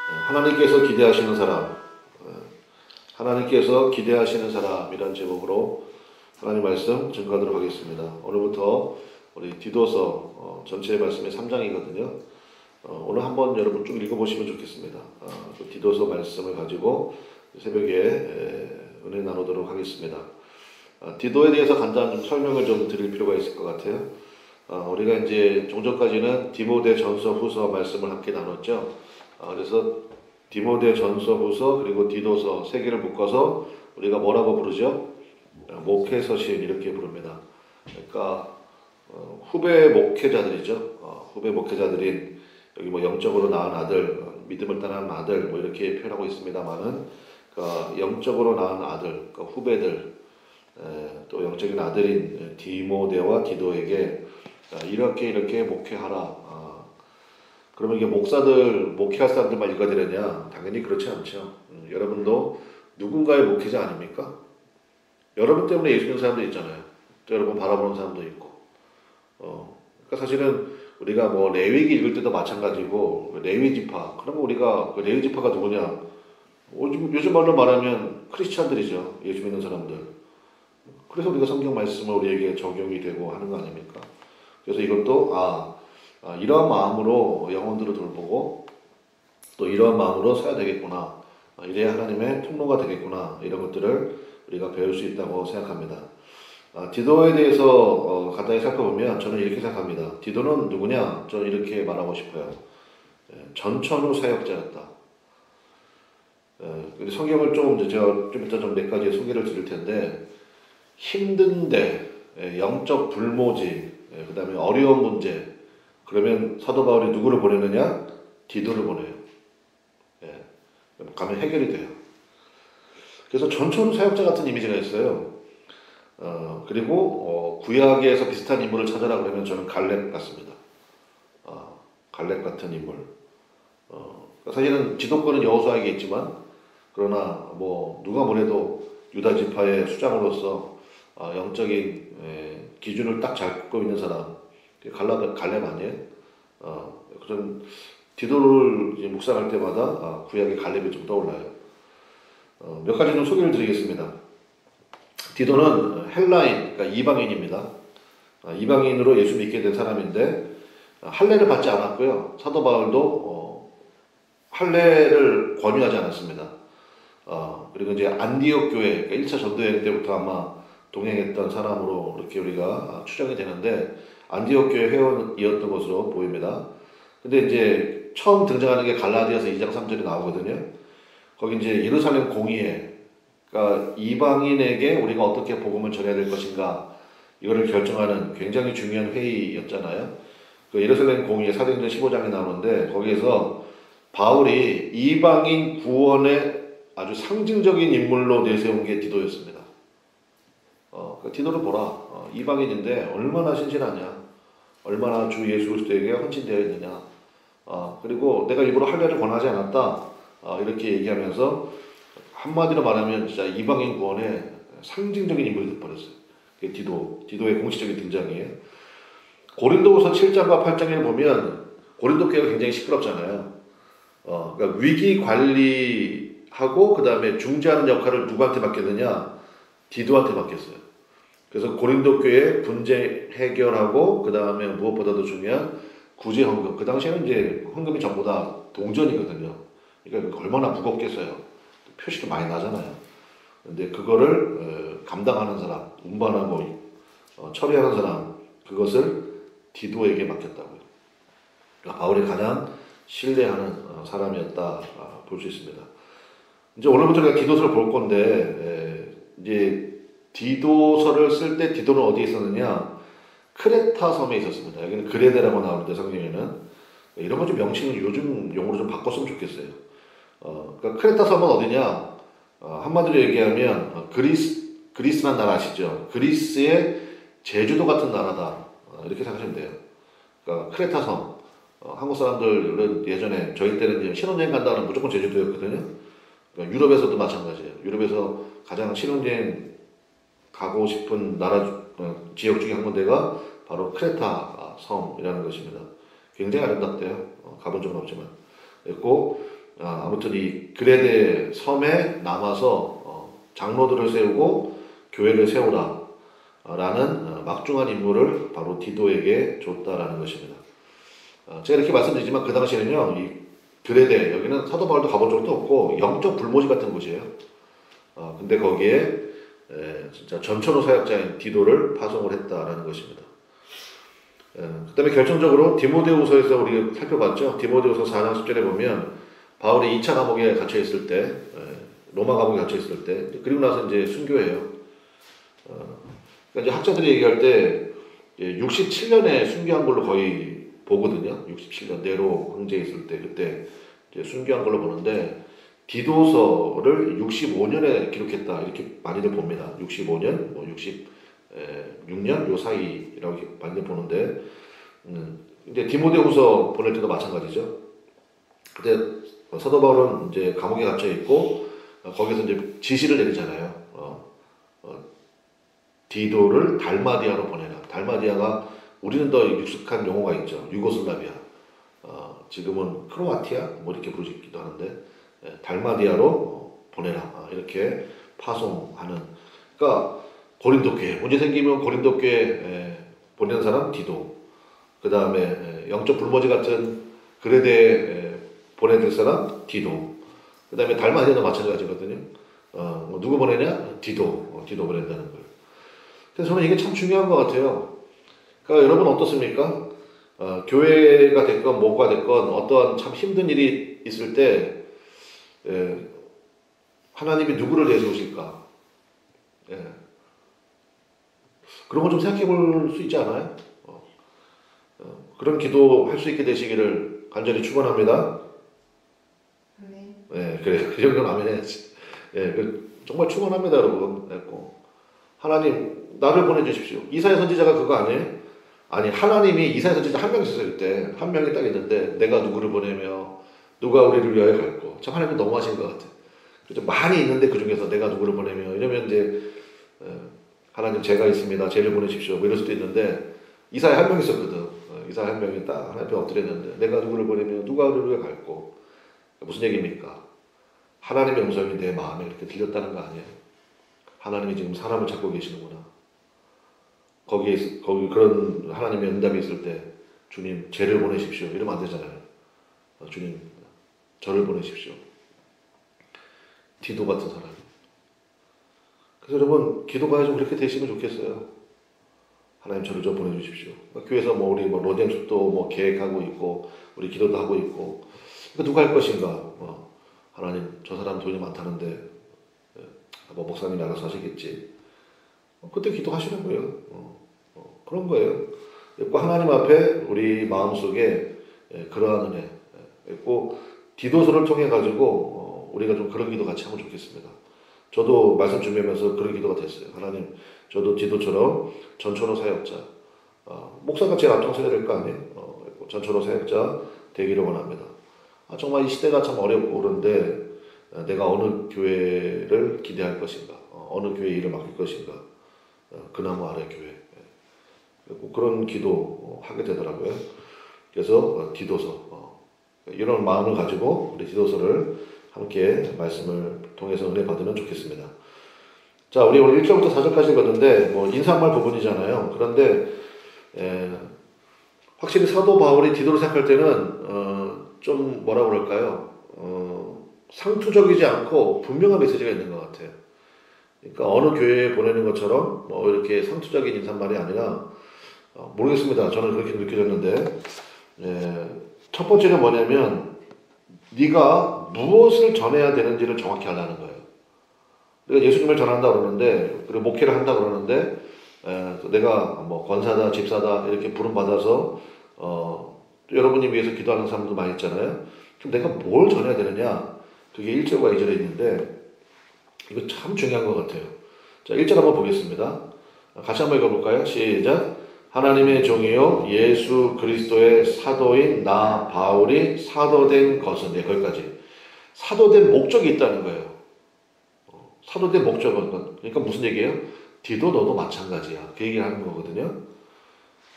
하나님께서 기대하시는 사람, 하나님께서 기대하시는 사람이라는 제목으로 하나님 말씀 증거하도록 하겠습니다. 오늘부터 우리 디도서 전체의 말씀이 3장이거든요. 오늘 한번 여러분 쭉 읽어보시면 좋겠습니다. 그 디도서 말씀을 가지고 새벽에 은혜 나누도록 하겠습니다. 디도에 대해서 간단한 좀 설명을 좀 드릴 필요가 있을 것 같아요. 우리가 이제 종전까지는 디모데 전서 후서 말씀을 함께 나눴죠. 그래서 디모데 전서 후서 그리고 디도서 세 개를 묶어서 우리가 뭐라고 부르죠? 목회서신 이렇게 부릅니다. 그러니까 후배 목회자들이죠. 후배 목회자들인 여기 뭐 영적으로 낳은 아들, 믿음을 따르는 아들 뭐 이렇게 표현하고 있습니다만은 그러니까 영적으로 낳은 아들, 그러니까 후배들 또 영적인 아들인 디모데와 디도에게 이렇게 목회하라. 그러면 이게 목회할 사람들만 읽어야 되느냐? 당연히 그렇지 않죠. 여러분도 누군가의 목회자 아닙니까? 여러분 때문에 예수 믿는 사람도 있잖아요. 또 여러분 바라보는 사람도 있고. 그러니까 사실은 우리가 뭐 레위기 읽을 때도 마찬가지고 레위 지파. 그러면 우리가 그 레위 지파가 누구냐? 요즘 말로 말하면 크리스찬들이죠. 예수 믿는 사람들. 그래서 우리가 성경 말씀을 우리에게 적용이 되고 하는 거 아닙니까? 그래서 이것도 이러한 마음으로 영혼들을 돌보고 또 이러한 마음으로 써야 되겠구나. 이래야 하나님의 통로가 되겠구나. 이런 것들을 우리가 배울 수 있다고 생각합니다. 디도에 대해서 간단히 살펴보면 저는 이렇게 생각합니다. 디도는 누구냐? 저는 이렇게 말하고 싶어요. 전천후 사역자였다. 성경을 제가 좀 이따 좀 몇 가지 소개를 드릴 텐데 힘든데 영적 불모지 그 다음에 어려운 문제 그러면 사도 바울이 누구를 보내느냐? 디도를 보내요. 가면 해결이 돼요. 그래서 전천후 사역자 같은 이미지가 있어요. 그리고 구약에서 비슷한 인물을 찾아라 그러면 저는 갈렙 같습니다. 갈렙 같은 인물. 사실은 지도권은 여호수아에게 있지만 그러나 뭐 누가 뭐래도 유다 지파의 수장으로서 영적인 기준을 딱 잡고 있는 사람 갈렙 아니에요? 그런 디도를 묵상할 때마다 구약의 갈렙이 좀 떠올라요. 몇 가지 좀 소개를 드리겠습니다. 디도는 헬라인, 그러니까 이방인입니다. 이방인으로 예수 믿게 된 사람인데 할례를 받지 않았고요. 사도 바울도 할례를 권유하지 않았습니다. 그리고 이제 안디옥 교회, 그러니까 1차 전도여행 때부터 아마 동행했던 사람으로 이렇게 우리가 추정이 되는데 안디옥 교회 회원이었던 것으로 보입니다. 근데 이제 처음 등장하는 게 갈라디아서 2장 3절이 나오거든요. 거기 이제 예루살렘 공의회, 그러니까 이방인에게 우리가 어떻게 복음을 전해야 될 것인가 이거를 결정하는 굉장히 중요한 회의였잖아요. 그 예루살렘 공의회 사도행전 15장에 나오는데 거기에서 바울이 이방인 구원의 아주 상징적인 인물로 내세운 게 디도였습니다. 디도를 보라. 이방인인데 얼마나 신실하냐. 얼마나 주 예수 그리스도에게 헌신되어 있느냐. 그리고 내가 일부러 할례를 권하지 않았다. 이렇게 얘기하면서 한마디로 말하면 진짜 이방인 구원의 상징적인 인물이 되어버렸어요. 그게 디도의 공식적인 등장이에요. 고린도후서 7장과 8장에 보면 고린도 교회가 굉장히 시끄럽잖아요. 그러니까 위기 관리하고 그 다음에 중재하는 역할을 누구한테 맡겼느냐? 디도한테 맡겼어요. 그래서 고린도 교회 분쟁 해결하고 그 다음에 무엇보다도 중요한 구제 헌금. 그 당시에는 이제 헌금이 전부 다 동전이거든요. 그러니까 얼마나 무겁겠어요. 표시도 많이 나잖아요. 근데 그거를 감당하는 사람, 운반하고 처리하는 사람, 그것을 디도에게 맡겼다고요. 그러니까 바울이 가장 신뢰하는 사람이었다 볼 수 있습니다. 이제 오늘부터 우리가 디도서를 볼 건데 이제 디도서를 쓸 때 디도는 어디에 있었느냐? 크레타 섬에 있었습니다. 여기는 그레데라고 나오는데 성경에는 이런 거 좀 명칭을 요즘 용어로 좀 바꿨으면 좋겠어요. 그러니까 크레타 섬은 어디냐? 한마디로 얘기하면 그리스란 나라 아시죠? 그리스의 제주도 같은 나라다. 이렇게 생각하시면 돼요. 그러니까 크레타 섬. 한국 사람들은 예전에 저희 때는 신혼여행 간다면 무조건 제주도였거든요. 그러니까 유럽에서도 마찬가지예요. 유럽에서 가장 신혼여행 가고 싶은 나라 지역 중에 한 군데가 바로 크레타 섬이라는 것입니다. 굉장히 아름답대요. 가본 적은 없지만. 그리고 아무튼 이 그레데 섬에 남아서 장로들을 세우고 교회를 세우라 라는 막중한 임무를 바로 디도에게 줬다라는 것입니다. 제가 이렇게 말씀드리지만 그 당시에는요, 이 그레데, 여기는 사도 바울도 가본 적도 없고 영적 불모지 같은 곳이에요. 근데 거기에 진짜 전천후 사역자인 디도를 파송을 했다라는 것입니다. 그 다음에 결정적으로 디모데후서에서 우리 살펴봤죠. 디모데후서 4장 10절에 보면 바울이 2차 감옥에 갇혀 있을 때, 로마 감옥에 갇혀 있을 때, 그리고 나서 이제 순교해요. 그러니까 이제 학자들이 얘기할 때 67년에 순교한 걸로 거의 보거든요. 67년 네로 황제에 있을 때 그때 이제 순교한 걸로 보는데 디도서를 65년에 기록했다 이렇게 많이들 봅니다. 65년, 뭐 66년 요 사이라고 많이들 보는데 이제 디모데후서 보낼 때도 마찬가지죠. 그때 사도 바울은 이제 감옥에 갇혀 있고 거기서 이제 지시를 내리잖아요. 디도를 달마디아로 보내라. 달마디아가 우리는 더 익숙한 용어가 있죠. 유고슬라비아. 지금은 크로아티아 뭐 이렇게 부르기도 하는데 달마디아로 보내라. 이렇게 파송하는. 그러니까 고린도 교회 문제 생기면 고린도 교회 보내는 사람 디도. 그 다음에 영적 불모지 같은 그레데 보내줄 사람 디도. 그 다음에 달마디아도 마찬가지거든요. 누구 보내냐? 디도 보낸다는 걸. 그래서 저는 이게 참 중요한 것 같아요. 그러니까 여러분 어떻습니까? 교회가 됐건 뭐가 됐건 어떠한 참 힘든 일이 있을 때 하나님이 누구를 내세우실까? 그런 거 좀 생각해 볼 수 있지 않아요? 그런 기도 할 수 있게 되시기를 간절히 축원합니다. 네, 그래. 그 정도는 아멘 해야지. 정말 축원합니다, 여러분. 하나님 나를 보내주십시오. 이사야 선지자가 그거 아니에요? 아니 하나님이 이사야 선지자 한 명 있었을 때 한 명이 딱 있는데 내가 누구를 보내며 누가 우리를 위하여 갈고 참 하나님 너무하신 것 같아. 그래서 많이 있는데 그 중에서 내가 누구를 보내며 이러면 이제 하나님 제가 있습니다. 쟤를 보내십시오. 뭐 이럴 수도 있는데 이사야 한 명 있었거든. 이사야 한 명이 딱 하나님 앞에 엎드렸는데 내가 누구를 보내며 누가 우리를 위하여 갈고 무슨 얘기입니까? 하나님의 음성이 내 마음에 이렇게 들렸다는 거 아니에요? 하나님이 지금 사람을 찾고 계시는구나. 거기 그런 하나님의 응답이 있을 때 주님 쟤를 보내십시오. 이러면 안 되잖아요. 주님 저를 보내십시오. 디도 같은 사람. 그래서 여러분 기도가 좀 그렇게 되시면 좋겠어요. 하나님 저를 좀 보내주십시오. 교회에서 우리 로젠축도 계획하고 있고 우리 기도도 하고 있고 누가 할 것인가? 하나님 저 사람 돈이 많다는데 목사님이 알아서 하시겠지. 그때 기도하시라고요. 그런 거예요. 하나님 앞에 우리 마음속에 그러한 은혜 있고 디도서를 통해 가지고 우리가 좀 그런 기도 같이 하면 좋겠습니다. 저도 말씀 준비하면서 그런 기도가 됐어요. 하나님 저도 디도처럼 전천후 사역자 목사가 제일 앞장서야 될 거 아니에요. 전천후 사역자 되기를 원합니다. 정말 이 시대가 참 어렵고 그런데 내가 어느 교회를 기대할 것인가, 어느 교회에 일을 맡길 것인가, 그나무 아래 교회. 그런 기도 하게 되더라고요. 그래서 디도서 이런 마음을 가지고 우리 디도서를 함께 말씀을 통해서 은혜 받으면 좋겠습니다. 자, 우리 오늘 1절부터 4절까지 읽었는데 인사말 부분이잖아요. 그런데 확실히 사도 바울이 디도를 생각할 때는 좀 뭐라 그럴까요? 상투적이지 않고 분명한 메시지가 있는 것 같아요. 그러니까 어느 교회에 보내는 것처럼 이렇게 상투적인 인사말이 아니라 모르겠습니다. 저는 그렇게 느껴졌는데 첫 번째는 뭐냐면 네가 무엇을 전해야 되는지를 정확히 알라는 거예요. 내가 예수님을 전한다 그러는데 그리고 목회를 한다 그러는데 내가 권사다 집사다 이렇게 부름 받아서 여러분이 위해서 기도하는 사람도 많이 있잖아요. 그럼 내가 뭘 전해야 되느냐? 그게 1절과 2절에 있는데 이거 참 중요한 것 같아요. 자, 1절 한번 보겠습니다. 같이 한번 읽어볼까요? 시작. 하나님의 종이요 예수 그리스도의 사도인 나 바울이 사도된 것은 거기까지. 사도된 목적이 있다는 거예요. 사도된 목적은 그러니까 무슨 얘기예요? 디도 너도 마찬가지야. 그 얘기를 하는 거거든요.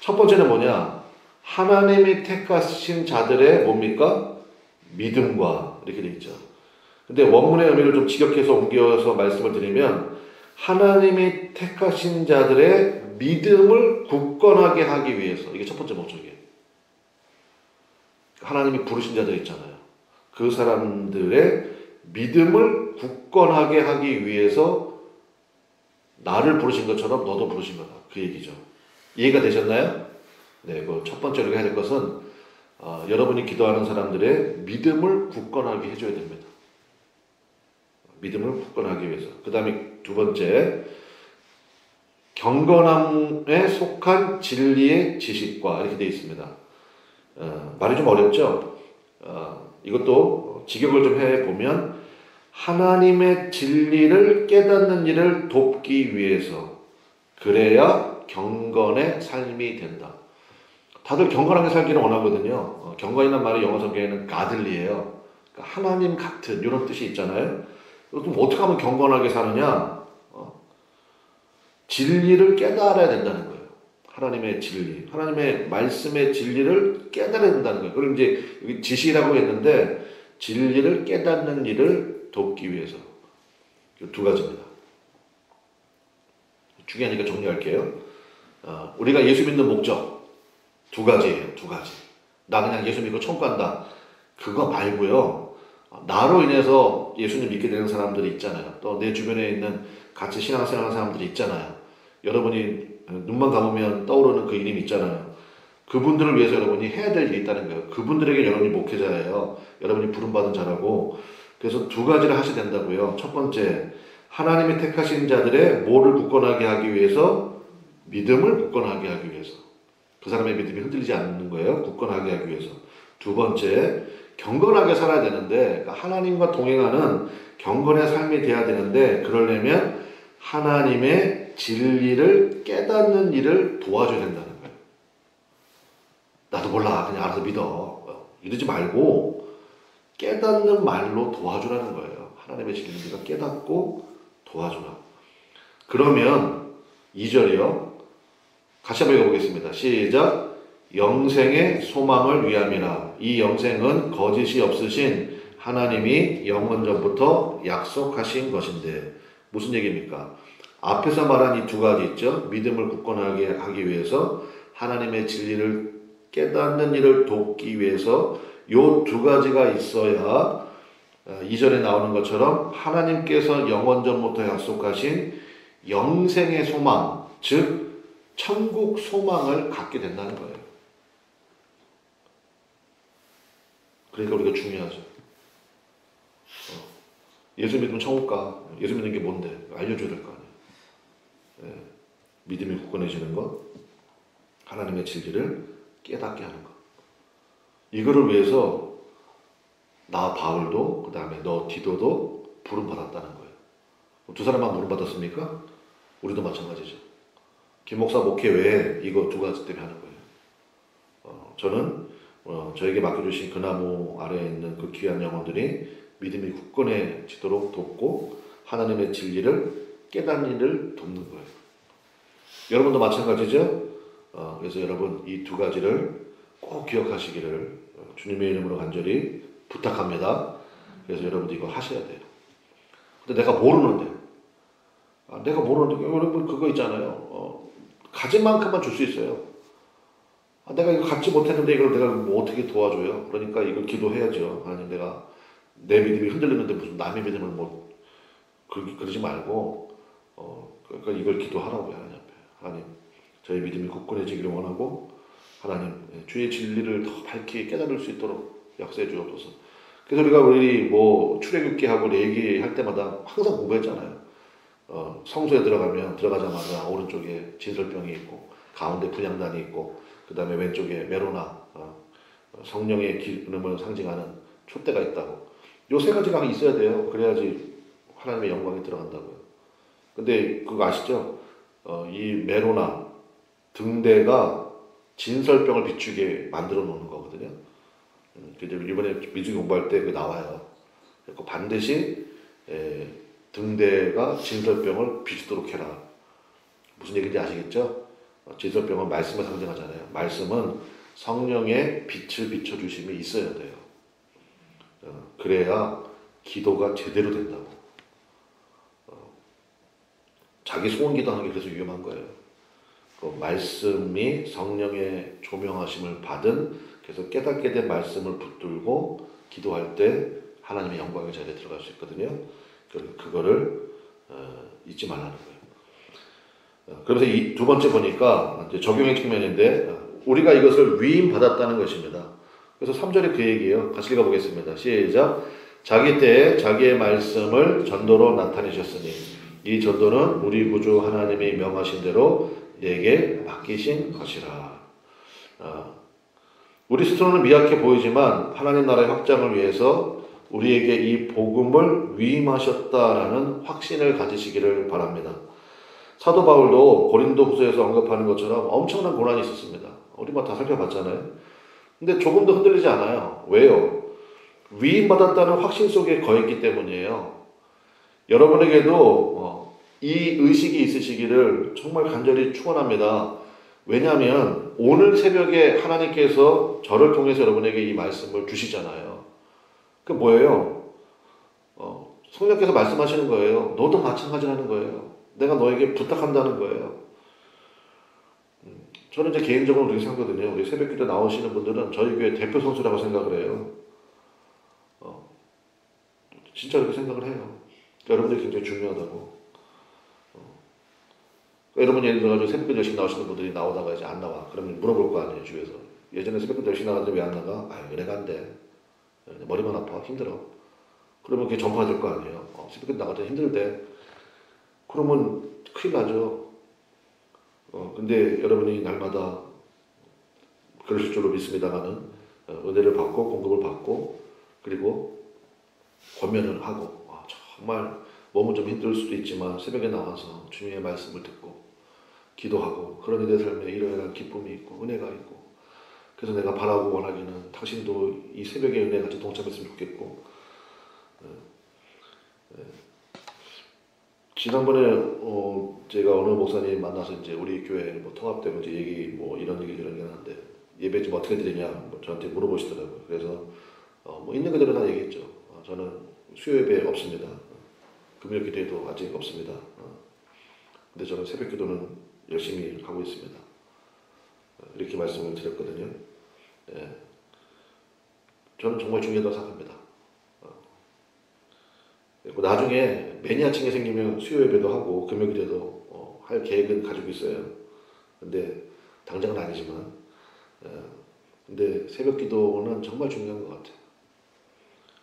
첫 번째는 뭐냐? 하나님이 택하신 자들의 뭡니까? 믿음과 이렇게 돼 있죠. 근데 원문의 의미를 좀 직역해서 옮겨서 말씀을 드리면 하나님이 택하신 자들의 믿음을 굳건하게 하기 위해서, 이게 첫 번째 목적이에요. 하나님이 부르신 자들 있잖아요. 그 사람들의 믿음을 굳건하게 하기 위해서 나를 부르신 것처럼 너도 부르신 거다. 그 얘기죠. 이해가 되셨나요? 네, 그 첫 번째로 해야 될 것은 여러분이 기도하는 사람들의 믿음을 굳건하게 해줘야 됩니다. 믿음을 굳건하기 위해서. 그 다음에 두 번째, 경건함에 속한 진리의 지식과 이렇게 되어 있습니다. 말이 좀 어렵죠? 이것도 직역을 좀 해보면 하나님의 진리를 깨닫는 일을 돕기 위해서 그래야 경건의 삶이 된다. 다들 경건하게 살기를 원하거든요. 경건이라는 말이 영어 성경에는 godly예요. 그러니까 하나님 같은 이런 뜻이 있잖아요. 그럼 어떻게 하면 경건하게 사느냐? 진리를 깨달아야 된다는 거예요. 하나님의 진리, 하나님의 말씀의 진리를 깨달아야 된다는 거예요. 그리고 이제 여기 지시라고 했는데 진리를 깨닫는 일을 돕기 위해서 두 가지입니다. 중요하니까 정리할게요. 우리가 예수 믿는 목적 두 가지예요. 두 가지. 나 그냥 예수 믿고 천국 간다. 그거 말고요. 나로 인해서 예수님 믿게 되는 사람들이 있잖아요. 또 내 주변에 있는 같이 신앙생활하는 사람들이 있잖아요. 여러분이 눈만 감으면 떠오르는 그 이름이 있잖아요. 그분들을 위해서 여러분이 해야 될 일이 있다는 거예요. 그분들에게 여러분이 목회자예요. 여러분이 부름받은 자라고. 그래서 두 가지를 하셔야 된다고요. 첫 번째, 하나님이 택하신 자들의 뭐를 굳건하게 하기 위해서? 믿음을 굳건하게 하기 위해서. 그 사람의 믿음이 흔들리지 않는 거예요. 굳건하게 하기 위해서. 두 번째, 경건하게 살아야 되는데 하나님과 동행하는 경건의 삶이 돼야 되는데 그러려면 하나님의 진리를 깨닫는 일을 도와줘야 된다는 거예요. 나도 몰라. 그냥 알아서 믿어. 이러지 말고 깨닫는 말로 도와주라는 거예요. 하나님의 진리를 네가 깨닫고 도와주라. 그러면 2절이요. 같이 한번 읽어보겠습니다. 시작. 영생의 소망을 위함이라. 이 영생은 거짓이 없으신 하나님이 영원전부터 약속하신 것인데 무슨 얘기입니까? 앞에서 말한 이 두 가지 있죠. 믿음을 굳건하게 하기 위해서 하나님의 진리를 깨닫는 일을 돕기 위해서 이 두 가지가 있어야 이전에 나오는 것처럼 하나님께서 영원전부터 약속하신 영생의 소망, 즉 천국 소망을 갖게 된다는 거예요. 그러니까 우리가 중요하죠. 예수 믿으면 천국 가. 예수 믿는 게 뭔데? 알려줘야 될 거 아니에요. 믿음이 굳건해지는 것, 하나님의 진리를 깨닫게 하는 것. 이거를 위해서 나 바울도 그 다음에 너 디도도 부름받았다는 거예요. 두 사람만 부름받았습니까? 우리도 마찬가지죠. 김 목사 목회 외에 이거 두 가지 때문에 하는 거예요. 저는 저에게 맡겨주신 그 나무 아래에 있는 그 귀한 영혼들이 믿음이 굳건해지도록 돕고 하나님의 진리를 깨닫는 일을 돕는 거예요. 여러분도 마찬가지죠? 그래서 여러분 이 두 가지를 꼭 기억하시기를 주님의 이름으로 간절히 부탁합니다. 그래서 여러분도 이거 하셔야 돼요. 근데 내가 모르는데 여러분 그거 있잖아요. 가진 만큼만 줄 수 있어요. 내가 이거 갖지 못했는데 이걸 내가 뭐 어떻게 도와줘요? 그러니까 이걸 기도해야죠. 하나님 내가 내 믿음이 흔들리는데 무슨 남의 믿음을 뭐 그러지 말고 그러니까 이걸 기도하라고요. 하나님 앞에. 하나님 저희 믿음이 굳건해지기를 원하고 하나님 주의 진리를 더 밝히 깨달을 수 있도록 역사해 주옵소서. 그래서 우리 뭐 출애굽기하고 레위기할 때마다 항상 공부했잖아요. 성소에 들어가자마자 오른쪽에 진설병이 있고 가운데 분향단이 있고 그 다음에 왼쪽에 메로나 성령의 기름을 상징하는 촛대가 있다고. 요 세 가지가 있어야 돼요. 그래야지 하나님의 영광이 들어간다고요. 근데 그거 아시죠? 이 메로나 등대가 진설병을 비추게 만들어 놓는 거거든요. 이번에 미중 공부할 때 그 나와요. 반드시 등대가 진설병을 비추도록 해라. 무슨 얘기인지 아시겠죠? 진설병은 말씀을 상징하잖아요. 말씀은 성령의 빛을 비춰주심이 있어야 돼요. 그래야 기도가 제대로 된다고. 자기 소원 기도하는 게 그래서 위험한 거예요. 그 말씀이 성령의 조명하심을 받은, 그래서 깨닫게 된 말씀을 붙들고 기도할 때 하나님의 영광의 자리에 들어갈 수 있거든요. 그거를 잊지 말라는 거예요. 그래서 이 두 번째 보니까 이제 적용의 측면인데, 우리가 이것을 위임 받았다는 것입니다. 그래서 3절에 그 얘기예요. 같이 읽어보겠습니다. 시작. 자기 때에 자기의 말씀을 전도로 나타내셨으니 이 전도는 우리 구주 하나님이 명하신 대로 내게 맡기신 것이라. 우리 스스로는 미약해 보이지만 하나님 나라의 확장을 위해서 우리에게 이 복음을 위임하셨다라는 확신을 가지시기를 바랍니다. 사도 바울도 고린도 후서에서 언급하는 것처럼 엄청난 고난이 있었습니다. 우리 다 살펴봤잖아요. 근데 조금도 흔들리지 않아요. 왜요? 위임받았다는 확신 속에 거했기 때문이에요. 여러분에게도 이 의식이 있으시기를 정말 간절히 축원합니다. 왜냐하면 오늘 새벽에 하나님께서 저를 통해서 여러분에게 이 말씀을 주시잖아요. 그 뭐예요? 성령께서 말씀하시는 거예요. 너도 마찬가지라는 거예요. 내가 너에게 부탁한다는 거예요. 저는 이제 개인적으로 그렇게 생각하거든요. 우리 새벽기도 나오시는 분들은 저희 교회 대표 선수라고 생각을 해요. 진짜 그렇게 생각을 해요. 여러분들이 굉장히 중요하다고. 여러분 예를 들어가지고 새벽기도 열심히 나오시는 분들이 나오다가 이제 안 나와. 그러면 물어볼 거 아니에요, 주위에서. 예전에 새벽기도 열심히 나가는데 왜 안 나가? 내가 안 돼. 머리만 아파. 힘들어. 그러면 그게 전파가 될 거 아니에요. 새벽기도 나갈 때 힘들대. 그러면 큰일 나죠. 근데 여러분이 날마다 그러실 줄로 믿습니다만은 은혜를 받고 공급을 받고 그리고 권면을 하고 정말 몸은 좀 힘들 수도 있지만 새벽에 나와서 주님의 말씀을 듣고 기도하고 그런 이들의 삶에 일어날 기쁨이 있고 은혜가 있고, 그래서 내가 바라고 원하기는 당신도 이 새벽의 은혜에 같이 동참했으면 좋겠고. 지난번에 제가 어느 목사님 만나서 이제 우리 교회 통합되고 이제 얘기 이런 얘기 하는데 예배 좀 어떻게 드리냐 저한테 물어보시더라고요. 그래서 있는 그대로 다 얘기했죠. 저는 수요 예배 없습니다. 금요 기도에도 아직 없습니다. 근데 저는 새벽 기도는 열심히 하고 있습니다. 이렇게 말씀을 드렸거든요. 저는 정말 중요하다고 생각합니다. 나중에 매니아층이 생기면 수요 예배도 하고 금요 기도도 할 계획은 가지고 있어요. 근데 당장은 아니지만, 근데 새벽 기도는 정말 중요한 것 같아요.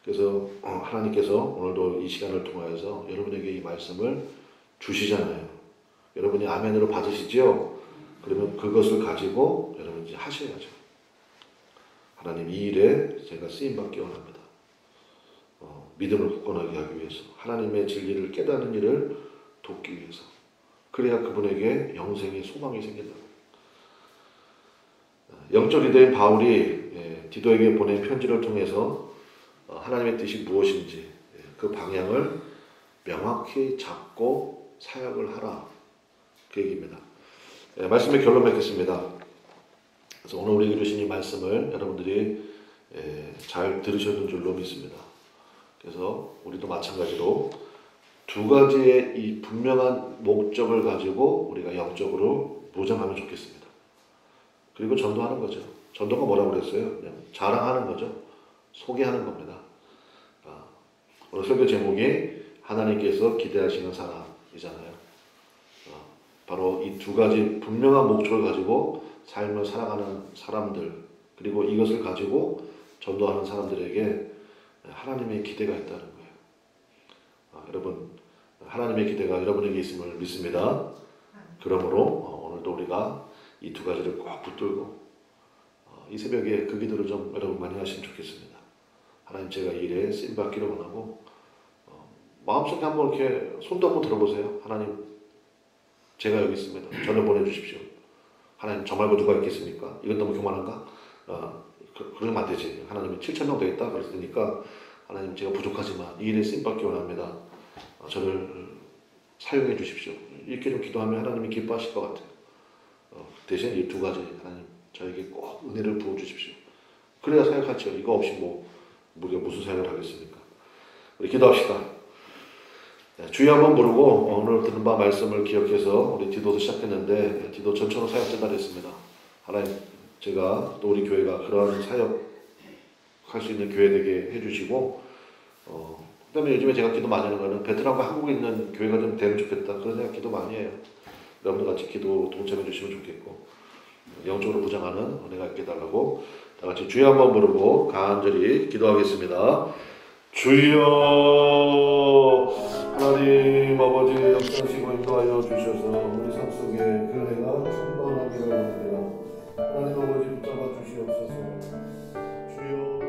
그래서 하나님께서 오늘도 이 시간을 통하여서 여러분에게 이 말씀을 주시잖아요. 여러분이 아멘으로 받으시죠? 그러면 그것을 가지고 여러분이 이제 하셔야죠. 하나님 이 일에 제가 쓰임받기 원합니다. 믿음을 굳건하게 하기 위해서, 하나님의 진리를 깨닫는 일을 돕기 위해서, 그래야 그분에게 영생의 소망이 생긴다. 영적 리더인 바울이 디도에게 보낸 편지를 통해서 하나님의 뜻이 무엇인지 그 방향을 명확히 잡고 사역을 하라, 그 얘기입니다. 말씀의 결론 맺겠습니다. 그래서 오늘 우리에게 주신 이 말씀을 여러분들이 잘 들으셨는 줄로 믿습니다. 그래서 우리도 마찬가지로 두 가지의 이 분명한 목적을 가지고 우리가 영적으로 무장하면 좋겠습니다. 그리고 전도하는 거죠. 전도가 뭐라고 그랬어요? 그냥 자랑하는 거죠. 소개하는 겁니다. 오늘 설교 제목이 하나님께서 기대하시는 사람이잖아요. 바로 이 두 가지 분명한 목적을 가지고 삶을 살아가는 사람들, 그리고 이것을 가지고 전도하는 사람들에게 하나님의 기대가 있다는 거예요. 여러분, 하나님의 기대가 여러분에게 있음을 믿습니다. 그러므로 오늘도 우리가 이 두 가지를 꼭 붙들고 이 새벽에 그 기도를 좀 여러분 많이 하시면 좋겠습니다. 하나님, 제가 이 일에 쓰임받기를 원하고, 마음속에 한번 이렇게 손도 한번 들어보세요. 하나님, 제가 여기 있습니다. 저를 보내주십시오. 하나님, 저 말고 누가 있겠습니까? 이건 너무 교만한가? 그러면 안 되지. 하나님이 7,000명 되겠다 그랬으니까, 하나님, 제가 부족하지만 이 일에 쓰임받기 원합니다. 저를 사용해 주십시오. 이렇게 좀 기도하면 하나님이 기뻐하실 것 같아요. 대신 이 두 가지, 하나님 저에게 꼭 은혜를 부어주십시오. 그래야 사역하죠. 이거 없이 우리가 무슨 사역을 하겠습니까? 우리 기도합시다. 네, 주여 한번 부르고 오늘 듣는 바 말씀을 기억해서 우리 디도도 시작했는데 디도 전처럼 사역 전달했습니다. 하나님, 제가 또 우리 교회가 그러한 사역 할 수 있는 교회 되게 해주시고, 그다음에 요즘에 제가 기도 많이 하는 거는 베트남과 한국에 있는 교회가 좀 되면 좋겠다, 그런 생각 기도 많이 해요. 여러분들 같이 기도 동참해 주시면 좋겠고, 영적으로 부장하는 은혜가 있게 달라고 다 같이 주여 한번 부르고 간절히 기도하겠습니다. 주여, 하나님 아버지 역사하시고 인도하여 주셔서 우리 삶 속에 그 은혜가 충만하기를 원합니다. 하나님 아버지 붙잡아 주시옵소서. 주여.